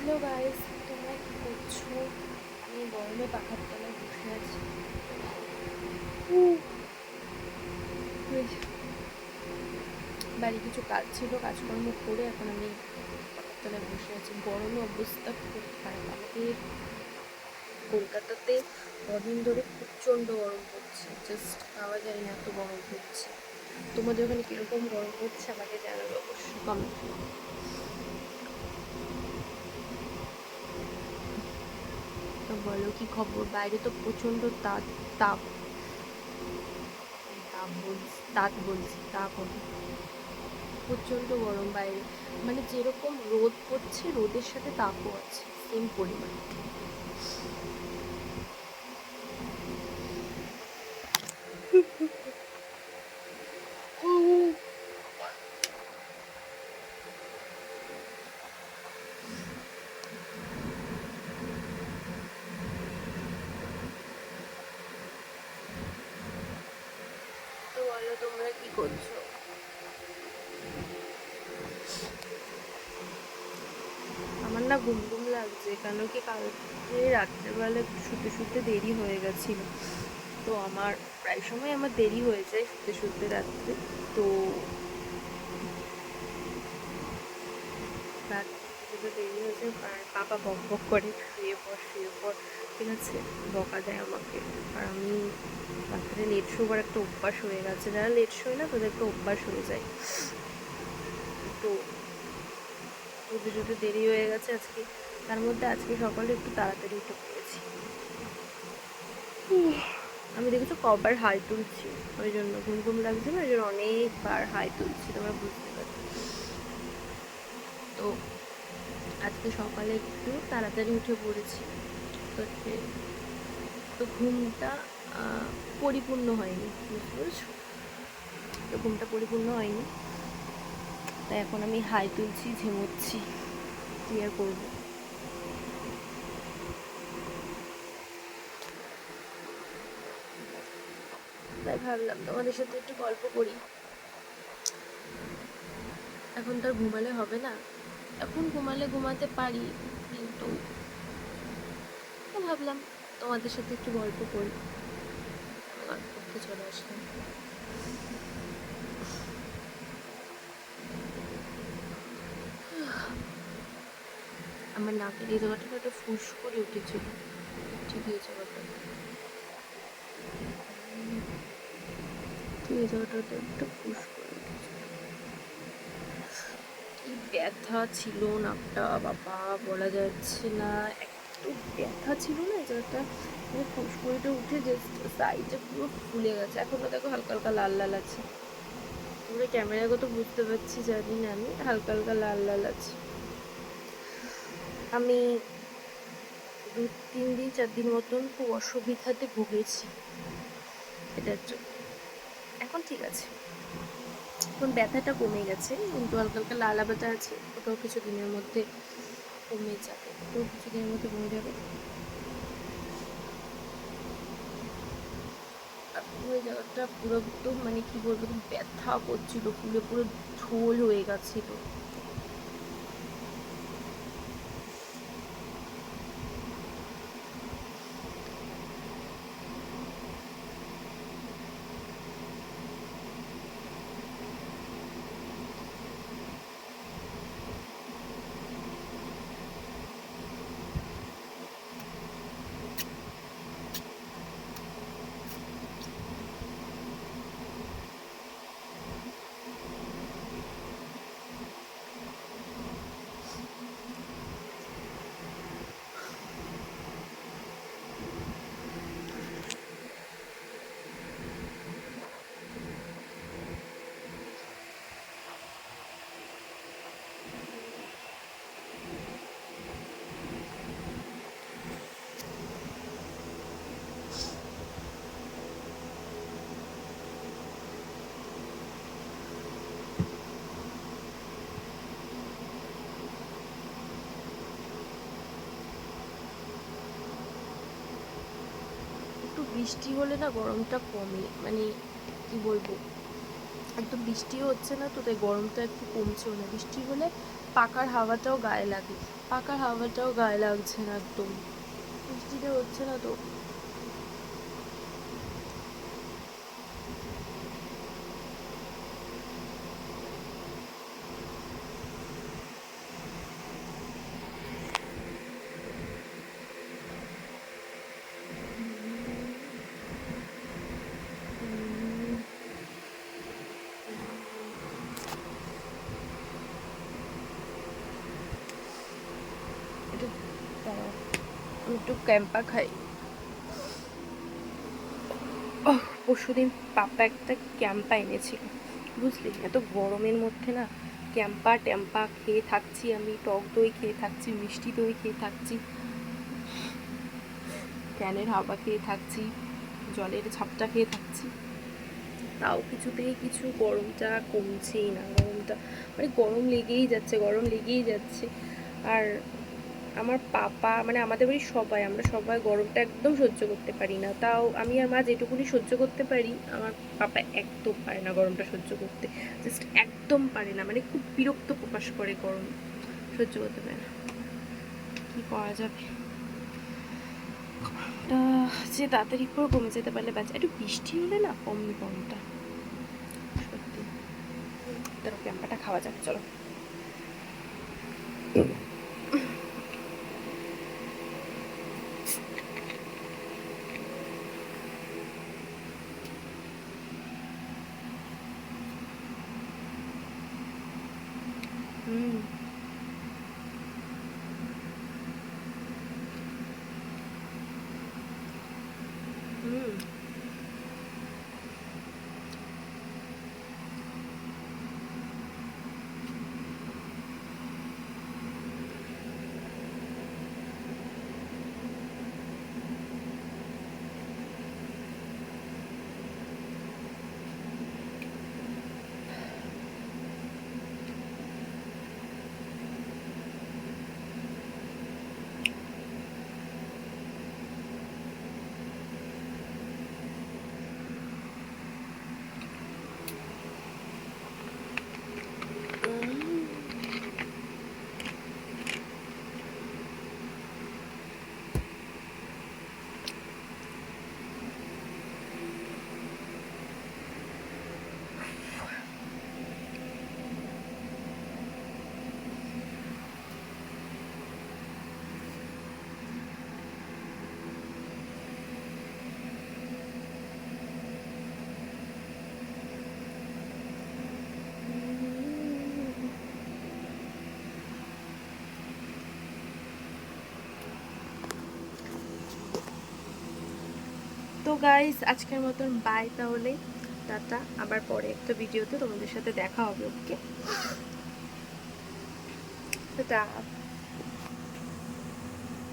Hello guys, তোমরা কি করছো? আমি গরমে পাখার তলায় বসে আছি। বেশ, বাড়ি কিছু কাজ ছিল, কাজকর্ম করে এখন আমি পাখার তলায় বসে আছি। গরমে অবস্থা খুব খারাপ। আমাদের কলকাতাতে কদিন ধরে প্রচণ্ড গরম পড়ছে, জাস্ট পাওয়া যায় না, এত গরম পড়ছে। তোমাদের ওখানে কিরকম গরম পড়ছে আমাকে জানাবে অবশ্যই কমেন্টে। তো বলো কি খবর? বাইরে তো প্রচণ্ড তাপ তাপ তাপ বলছি তাপ বলছি তাপ হবে। প্রচণ্ড গরম বাইরে, মানে যেরকম রোদ পড়ছে রোদের সাথে তাপও আছে সেম পরিমাণ। তো বলো তোমরা কি করছো? আমার না ঘুম ঘুম লাগছে, কেন কি কালকে রাত্রেবেলা শুতে শুতে দেরি হয়ে গেছিল। তো আমার প্রায় সময় আমার দেরি হয়ে যায় শুতে শুতে রাত্রে। তো রাত্রে শুতে শুতে দেরি হয়ে যায়, আর পাপা বক বক করে শুয়ে পড় শুয়ে পড়, ঠিক আছে, বকা দেয় আমাকে। আর আমি রাত্রে লেট শোবার একটা অভ্যাস হয়ে গেছে, যারা লেট শোয় না তাদের একটা অভ্যাস হয়ে যায়। তো শুতে শুতে দেরি হয়ে গেছে আজকে, তার মধ্যে আজকে সকালে একটু তাড়াতাড়ি উঠে পড়েছি। আমি দেখেছো কবার হাই তুলছি, ওই জন্য ঘুম ঘুম লাগছে না, ওই জন্য অনেকবার হাই তুলছি, তোমরা বুঝতে পারছো। তো আজকে সকালে একটু তাড়াতাড়ি উঠে পড়েছি। তো তো ঘুমটা পরিপূর্ণ হয়নি, বুঝতে পেরেছো? তো ঘুমটা পরিপূর্ণ হয়নি, তাই এখন আমি হাই তুলছি, ঝিমোচ্ছি, কি আর করবো। তাই ভাবলাম তোমাদের সাথে একটু গল্প করি। এখন তো আর ঘুমালে হবে না, এখন ঘুমালে ঘুমাতে পারি, কিন্তু তো ভাবলাম তোমাদের সাথে একটু গল্প করি, গল্প করতে চলে আসলাম। আমার নাকের এই জায়গাটা একটা ফুস করে উঠেছিল, ঠিক এই জায়গাটা, ঠিক এই জায়গাটাতে একটা ফুস করে উঠেছিল। কি ব্যথা ছিল নাকটা, বাবা বলা যাচ্ছে না, এত ব্যথা ছিল না এই জায়গাটা, মানে ফুসকুড়িটা উঠে জাস্ট সাইডে পুরো ফুলে গেছে, এখনো দেখো হালকা হালকা লাল লাল আছে। তোমরা ক্যামেরায় কত বুঝতে পারছি জানি না, আমি হালকা হালকা লাল লাল আছে। আমি 2-3 দিন 4 দিন মতন খুব অসুবিধাতে ভুগেছি এটার জন্য। এখন ঠিক আছে, এখন ব্যথাটা কমে গেছে, কিন্তু হালকা হালকা লালা ব্যথা আছে, ওটাও কিছুদিনের মধ্যে কমে যাবে, ওটাও কিছুদিনের মধ্যে কমে যাবে। আর পুরো ওই জায়গাটা পুরো একদম, মানে কি বলবো, একদম ব্যথা করছিল, ফুলে পুরো ঝোল হয়ে গেছিল। একটু বৃষ্টি হলে না গরমটা কমে, মানে কি বলবো, একদম বৃষ্টিও হচ্ছে না তো, তাই গরমটা একটু কমছেও না। বৃষ্টি হলে পাকার হাওয়াটাও গায়ে লাগে, পাকার হাওয়াটাও গায়ে লাগছে না একদম, বৃষ্টিটা হচ্ছে না তো। একটু দাঁড়াও, আমি একটু ক্যাম্পা খাই। পরশুদিন পাপা একটা ক্যাম্পা এনেছিল, বুঝলি, এত গরমের মধ্যে না ক্যাম্পা ট্যাম্পা খেয়ে থাকছি, আমি টক দই খেয়ে থাকছি, মিষ্টি দই খেয়ে থাকছি, ফ্যানের হাওয়া খেয়ে থাকছি, জলের ঝাপটা খেয়ে থাকছি, তাও কিছুতেই কিছু গরমটা কমছেই না। গরমটা মানে গরম লেগেই যাচ্ছে, গরম লেগেই যাচ্ছে। আর আমার পাপা মানে আমাদের বাড়ির সবাই, আমরা সবাই গরমটা একদম সহ্য করতে পারি না, তাও আমি আর মা যেটুকুনি সহ্য করতে পারি, আমার পাপা একদম পারে না গরমটা সহ্য করতে, জাস্ট একদম পারে না, মানে খুব বিরক্ত প্রকাশ করে, গরম সহ্য করতে পারে না। কী করা যাবে, যে তাড়াতাড়ি করে কমে যেতে পারলে বাঁচা, একটু বৃষ্টি হলে না কমবে গরমটা সত্যি। ধরো ক্যাম্পাটা খাওয়া যাক, চলো। হুম হুম তো গাইস, আজকের মতন বাই তাহলে, টাটা, আবার পরে একটা ভিডিওতে তোমাদের সাথে দেখা হবে, ওকে, টাটা।